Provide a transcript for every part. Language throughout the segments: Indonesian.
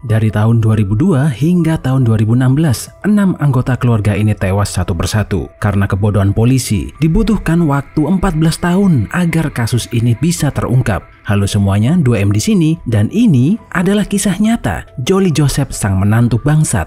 Dari tahun 2002 hingga tahun 2016, 6 anggota keluarga ini tewas satu persatu karena kebodohan polisi. Dibutuhkan waktu 14 tahun agar kasus ini bisa terungkap. Halo semuanya, 2M di sini, dan ini adalah kisah nyata Jolie Joseph, sang menantu bangsat.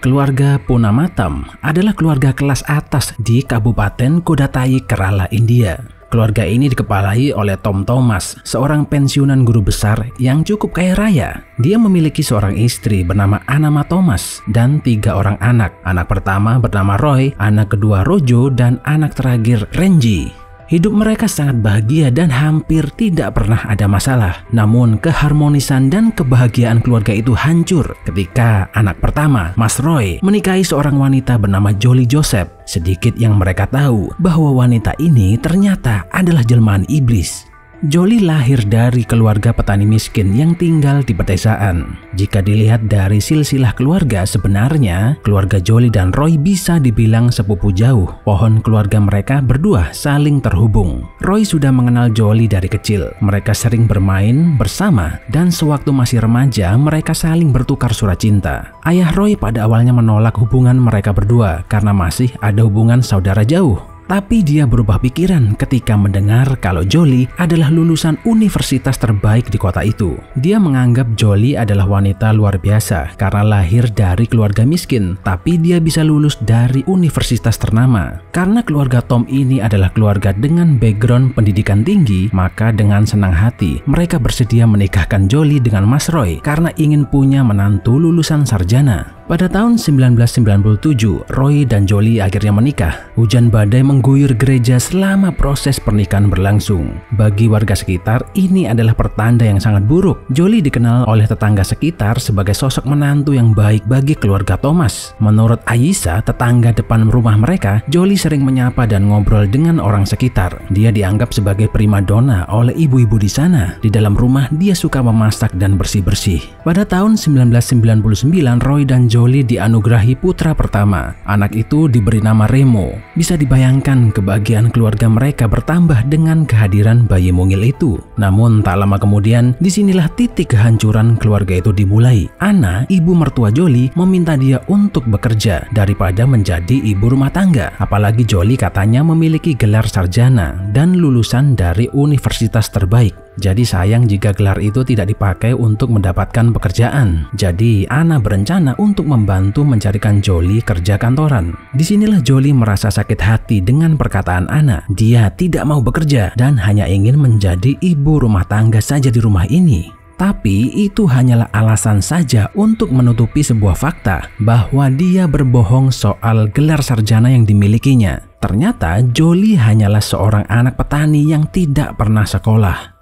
Keluarga Punamatam adalah keluarga kelas atas di Kabupaten Kodatai, Kerala, India. Keluarga ini dikepalai oleh Tom Thomas, seorang pensiunan guru besar yang cukup kaya raya. Dia memiliki seorang istri bernama Anama Thomas dan 3 orang anak. Anak pertama bernama Roy, anak kedua Rojo, dan anak terakhir Renji. Hidup mereka sangat bahagia dan hampir tidak pernah ada masalah. Namun keharmonisan dan kebahagiaan keluarga itu hancur ketika anak pertama, Mas Roy, menikahi seorang wanita bernama Jolie Joseph. Sedikit yang mereka tahu bahwa wanita ini ternyata adalah jelmaan iblis. Jolie lahir dari keluarga petani miskin yang tinggal di pedesaan. Jika dilihat dari silsilah keluarga, sebenarnya keluarga Jolie dan Roy bisa dibilang sepupu jauh. Pohon keluarga mereka berdua saling terhubung. Roy sudah mengenal Jolie dari kecil. Mereka sering bermain bersama dan sewaktu masih remaja mereka saling bertukar surat cinta. Ayah Roy pada awalnya menolak hubungan mereka berdua karena masih ada hubungan saudara jauh. Tapi dia berubah pikiran ketika mendengar kalau Jolie adalah lulusan universitas terbaik di kota itu. Dia menganggap Jolie adalah wanita luar biasa karena lahir dari keluarga miskin, tapi dia bisa lulus dari universitas ternama. Karena keluarga Tom ini adalah keluarga dengan background pendidikan tinggi, maka dengan senang hati mereka bersedia menikahkan Jolie dengan Mas Roy karena ingin punya menantu lulusan sarjana. Pada tahun 1997, Roy dan Jolie akhirnya menikah. Hujan badai mengguyur gereja selama proses pernikahan berlangsung. Bagi warga sekitar, ini adalah pertanda yang sangat buruk. Jolie dikenal oleh tetangga sekitar sebagai sosok menantu yang baik bagi keluarga Thomas. Menurut Aisyah, tetangga depan rumah mereka, Jolie sering menyapa dan ngobrol dengan orang sekitar. Dia dianggap sebagai primadona oleh ibu-ibu di sana. Di dalam rumah, dia suka memasak dan bersih-bersih. Pada tahun 1999, Roy dan Jolie dianugerahi putra pertama. Anak itu diberi nama Remo. Bisa dibayangkan kebahagiaan keluarga mereka bertambah dengan kehadiran bayi mungil itu. Namun tak lama kemudian, disinilah titik kehancuran keluarga itu dimulai. Anna, ibu mertua Jolie, meminta dia untuk bekerja daripada menjadi ibu rumah tangga. Apalagi Jolie katanya memiliki gelar sarjana dan lulusan dari universitas terbaik. Jadi sayang jika gelar itu tidak dipakai untuk mendapatkan pekerjaan. Jadi Anna berencana untuk membantu mencarikan Jolie kerja kantoran. Disinilah Jolie merasa sakit hati dengan perkataan Anna. Dia tidak mau bekerja dan hanya ingin menjadi ibu rumah tangga saja di rumah ini. Tapi itu hanyalah alasan saja untuk menutupi sebuah fakta bahwa dia berbohong soal gelar sarjana yang dimilikinya. Ternyata Jolie hanyalah seorang anak petani yang tidak pernah sekolah.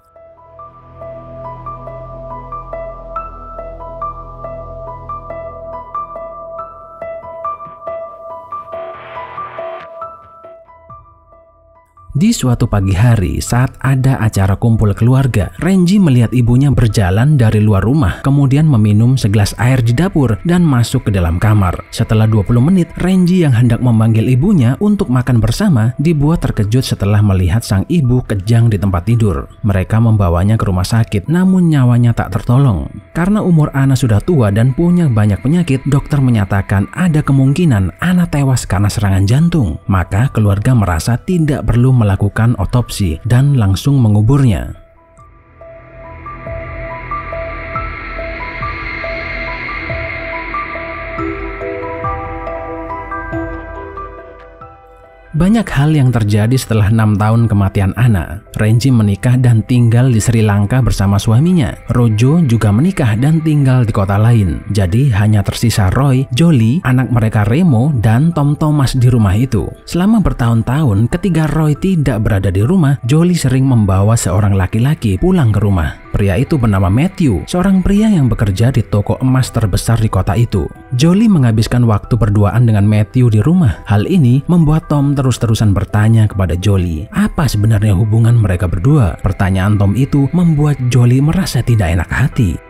Di suatu pagi hari saat ada acara kumpul keluarga, Renji melihat ibunya berjalan dari luar rumah, kemudian meminum segelas air di dapur dan masuk ke dalam kamar. Setelah 20 menit, Renji yang hendak memanggil ibunya untuk makan bersama dibuat terkejut setelah melihat sang ibu kejang di tempat tidur. Mereka membawanya ke rumah sakit, namun nyawanya tak tertolong. Karena umur Anna sudah tua dan punya banyak penyakit, dokter menyatakan ada kemungkinan Anna tewas karena serangan jantung. Maka keluarga merasa tidak perlu melakukan otopsi dan langsung menguburnya. Banyak hal yang terjadi setelah 6 tahun kematian Anna. Renji menikah dan tinggal di Sri Lanka bersama suaminya. Rojo juga menikah dan tinggal di kota lain. Jadi hanya tersisa Roy, Jolie, anak mereka Remo, dan Tom Thomas di rumah itu. Selama bertahun-tahun ketika Roy tidak berada di rumah, Jolie sering membawa seorang laki-laki pulang ke rumah. Pria itu bernama Matthew, seorang pria yang bekerja di toko emas terbesar di kota itu. Jolie menghabiskan waktu berduaan dengan Matthew di rumah. Hal ini membuat Tom terus-terusan bertanya kepada Jolie, apa sebenarnya hubungan mereka berdua? Pertanyaan Tom itu membuat Jolie merasa tidak enak hati.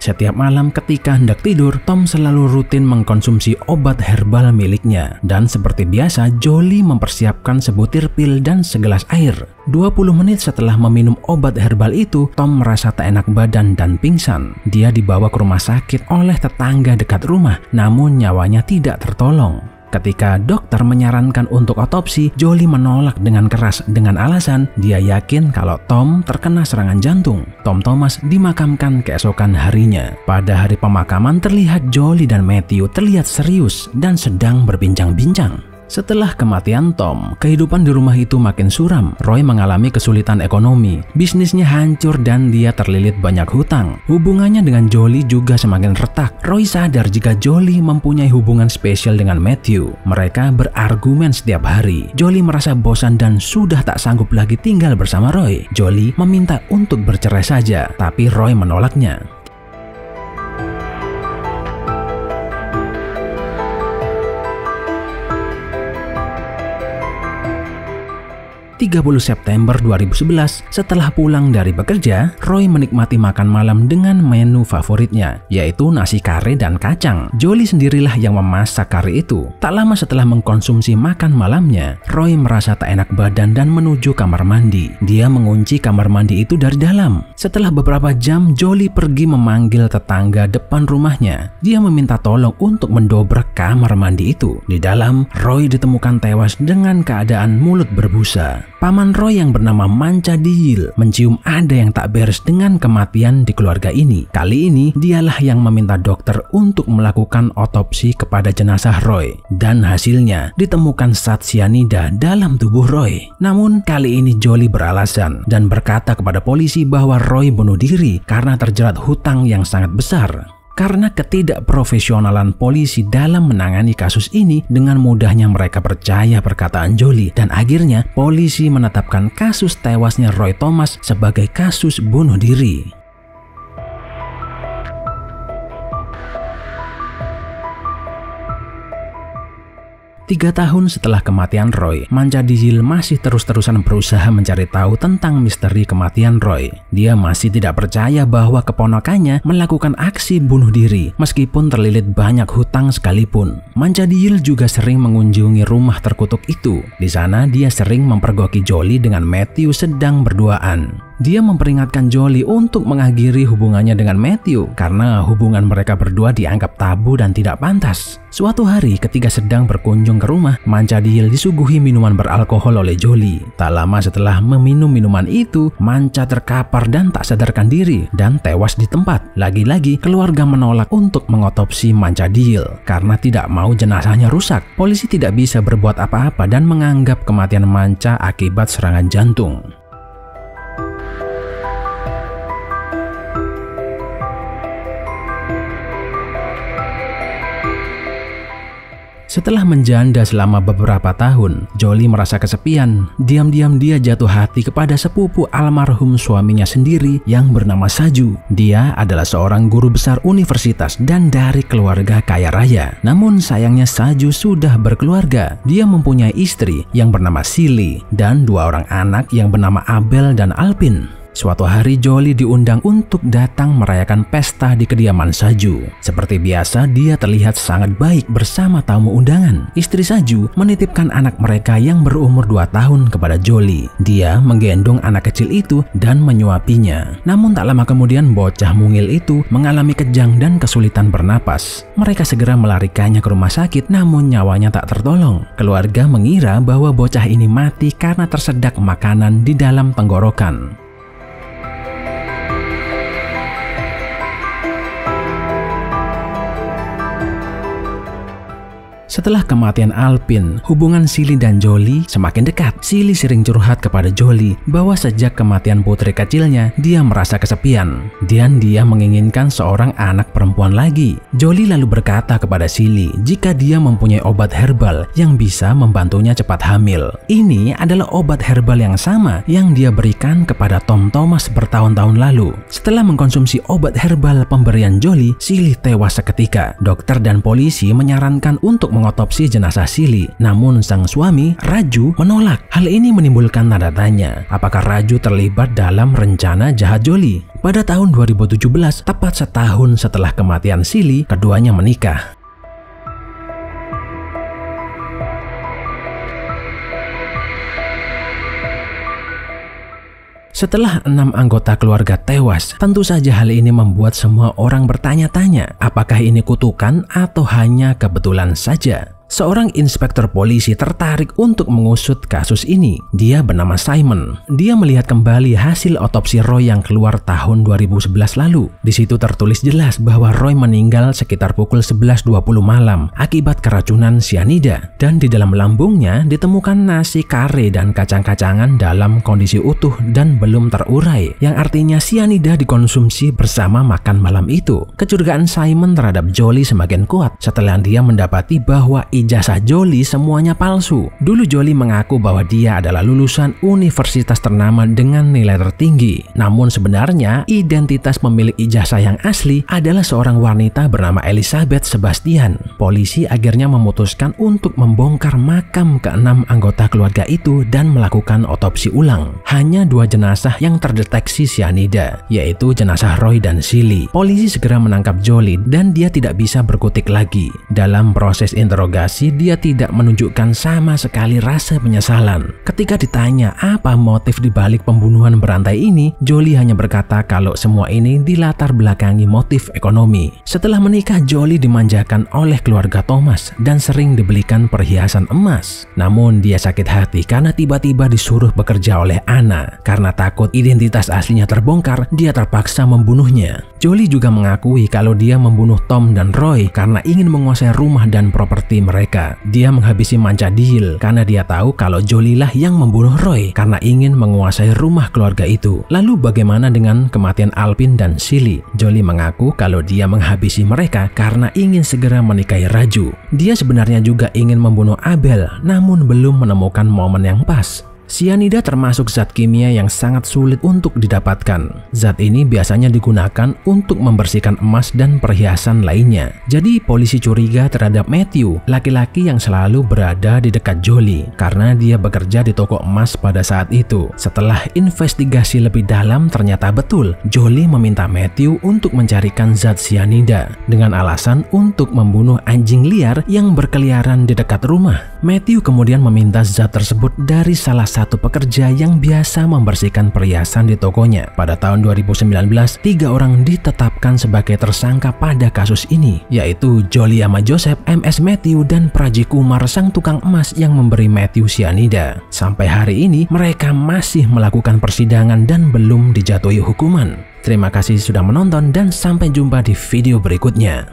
Setiap malam ketika hendak tidur, Tom selalu rutin mengkonsumsi obat herbal miliknya. Dan seperti biasa, Jolie mempersiapkan sebutir pil dan segelas air. 20 menit setelah meminum obat herbal itu, Tom merasa tak enak badan dan pingsan. Dia dibawa ke rumah sakit oleh tetangga dekat rumah, namun nyawanya tidak tertolong. Ketika dokter menyarankan untuk otopsi, Jolie menolak dengan keras dengan alasan dia yakin kalau Tom terkena serangan jantung. Tom Thomas dimakamkan keesokan harinya. Pada hari pemakaman terlihat Jolie dan Matthew terlihat serius dan sedang berbincang-bincang. Setelah kematian Tom, kehidupan di rumah itu makin suram. Roy mengalami kesulitan ekonomi, bisnisnya hancur dan dia terlilit banyak hutang. Hubungannya dengan Jolie juga semakin retak. Roy sadar jika Jolie mempunyai hubungan spesial dengan Matthew. Mereka berargumen setiap hari. Jolie merasa bosan dan sudah tak sanggup lagi tinggal bersama Roy. Jolie meminta untuk bercerai saja, tapi Roy menolaknya. 30 September 2011, setelah pulang dari bekerja, Roy menikmati makan malam dengan menu favoritnya, yaitu nasi kare dan kacang. Jolie sendirilah yang memasak kare itu. Tak lama setelah mengkonsumsi makan malamnya, Roy merasa tak enak badan dan menuju kamar mandi. Dia mengunci kamar mandi itu dari dalam. Setelah beberapa jam, Jolie pergi memanggil tetangga depan rumahnya. Dia meminta tolong untuk mendobrak kamar mandi itu. Di dalam, Roy ditemukan tewas dengan keadaan mulut berbusa. Paman Roy yang bernama Manca Diyil mencium ada yang tak beres dengan kematian di keluarga ini. Kali ini dialah yang meminta dokter untuk melakukan otopsi kepada jenazah Roy. Dan hasilnya ditemukan zat sianida dalam tubuh Roy. Namun kali ini Jolie beralasan dan berkata kepada polisi bahwa Roy bunuh diri karena terjerat hutang yang sangat besar. Karena ketidakprofesionalan polisi dalam menangani kasus ini, dengan mudahnya mereka percaya perkataan Jolie dan akhirnya polisi menetapkan kasus tewasnya Roy Thomas sebagai kasus bunuh diri. 3 tahun setelah kematian Roy, Manca Diyil masih terus-terusan berusaha mencari tahu tentang misteri kematian Roy. Dia masih tidak percaya bahwa keponakannya melakukan aksi bunuh diri, meskipun terlilit banyak hutang sekalipun. Manca Diyil juga sering mengunjungi rumah terkutuk itu. Di sana dia sering mempergoki Jolie dengan Matthew sedang berduaan. Dia memperingatkan Jolie untuk mengakhiri hubungannya dengan Matthew karena hubungan mereka berdua dianggap tabu dan tidak pantas. Suatu hari ketika sedang berkunjung ke rumah, Manca Diyil disuguhi minuman beralkohol oleh Jolie. Tak lama setelah meminum minuman itu, Manca terkapar dan tak sadarkan diri dan tewas di tempat. Lagi-lagi keluarga menolak untuk mengotopsi Manca Diyil karena tidak mau jenazahnya rusak. Polisi tidak bisa berbuat apa-apa dan menganggap kematian Manca akibat serangan jantung. Setelah menjanda selama beberapa tahun, Jolie merasa kesepian. Diam-diam dia jatuh hati kepada sepupu almarhum suaminya sendiri yang bernama Saju. Dia adalah seorang guru besar universitas dan dari keluarga kaya raya. Namun sayangnya Saju sudah berkeluarga. Dia mempunyai istri yang bernama Silly dan 2 orang anak yang bernama Abel dan Alpin. Suatu hari Jolie diundang untuk datang merayakan pesta di kediaman Saju. Seperti biasa, dia terlihat sangat baik bersama tamu undangan. Istri Saju menitipkan anak mereka yang berumur 2 tahun kepada Jolie. Dia menggendong anak kecil itu dan menyuapinya. Namun tak lama kemudian bocah mungil itu mengalami kejang dan kesulitan bernapas. Mereka segera melarikannya ke rumah sakit, namun nyawanya tak tertolong. Keluarga mengira bahwa bocah ini mati karena tersedak makanan di dalam tenggorokan. Setelah kematian Alpin, hubungan Silly dan Jolie semakin dekat. Silly sering curhat kepada Jolie bahwa sejak kematian putri kecilnya, dia merasa kesepian dan dia menginginkan seorang anak perempuan lagi. Jolie lalu berkata kepada Silly jika dia mempunyai obat herbal yang bisa membantunya cepat hamil. Ini adalah obat herbal yang sama yang dia berikan kepada Tom Thomas bertahun-tahun lalu. Setelah mengkonsumsi obat herbal pemberian Jolie, Silly tewas seketika. Dokter dan polisi menyarankan untuk mengotopsi mengotopsi jenazah Sili. Namun sang suami, Raju, menolak. Hal ini menimbulkan tanda tanya, apakah Raju terlibat dalam rencana jahat Jolie? Pada tahun 2017, tepat setahun setelah kematian Sili, keduanya menikah. Setelah 6 anggota keluarga tewas, tentu saja hal ini membuat semua orang bertanya-tanya, apakah ini kutukan atau hanya kebetulan saja? Seorang inspektur polisi tertarik untuk mengusut kasus ini. Dia bernama Simon. Dia melihat kembali hasil otopsi Roy yang keluar tahun 2011 lalu. Di situ tertulis jelas bahwa Roy meninggal sekitar pukul 11.20 malam akibat keracunan sianida. Dan di dalam lambungnya ditemukan nasi kare dan kacang-kacangan dalam kondisi utuh dan belum terurai, yang artinya sianida dikonsumsi bersama makan malam itu. Kecurigaan Simon terhadap Jolie semakin kuat setelah dia mendapati bahwa ijazah Jolie semuanya palsu. Dulu Jolie mengaku bahwa dia adalah lulusan universitas ternama dengan nilai tertinggi. Namun sebenarnya identitas pemilik ijazah yang asli adalah seorang wanita bernama Elizabeth Sebastian. Polisi akhirnya memutuskan untuk membongkar makam ke-6 anggota keluarga itu dan melakukan otopsi ulang. Hanya 2 jenazah yang terdeteksi sianida, yaitu jenazah Roy dan Sili. Polisi segera menangkap Jolie dan dia tidak bisa berkutik lagi. Dalam proses interogasi, dia tidak menunjukkan sama sekali rasa penyesalan. Ketika ditanya apa motif dibalik pembunuhan berantai ini, Jolie hanya berkata kalau semua ini dilatar belakangi motif ekonomi. Setelah menikah, Jolie dimanjakan oleh keluarga Thomas dan sering dibelikan perhiasan emas. Namun dia sakit hati karena tiba-tiba disuruh bekerja oleh Anna. Karena takut identitas aslinya terbongkar, dia terpaksa membunuhnya. Jolie juga mengakui kalau dia membunuh Tom dan Roy karena ingin menguasai rumah dan properti mereka. Dia menghabisi manca deal karena dia tahu kalau Jolie lah yang membunuh Roy karena ingin menguasai rumah keluarga itu. Lalu bagaimana dengan kematian Alpin dan Sili? Jolie mengaku kalau dia menghabisi mereka karena ingin segera menikahi Raju. Dia sebenarnya juga ingin membunuh Abel, namun belum menemukan momen yang pas. Sianida termasuk zat kimia yang sangat sulit untuk didapatkan. Zat ini biasanya digunakan untuk membersihkan emas dan perhiasan lainnya. Jadi polisi curiga terhadap Matthew, laki-laki yang selalu berada di dekat Jolie, karena dia bekerja di toko emas pada saat itu. Setelah investigasi lebih dalam, ternyata betul Jolie meminta Matthew untuk mencarikan zat sianida dengan alasan untuk membunuh anjing liar yang berkeliaran di dekat rumah. Matthew kemudian meminta zat tersebut dari salah satu pekerja yang biasa membersihkan perhiasan di tokonya. Pada tahun 2019, 3 orang ditetapkan sebagai tersangka pada kasus ini, yaitu Jolie ama Joseph, MS Matthew, dan Praji Kumar, sang tukang emas yang memberi Matthew sianida. Sampai hari ini, mereka masih melakukan persidangan dan belum dijatuhi hukuman. Terima kasih sudah menonton dan sampai jumpa di video berikutnya.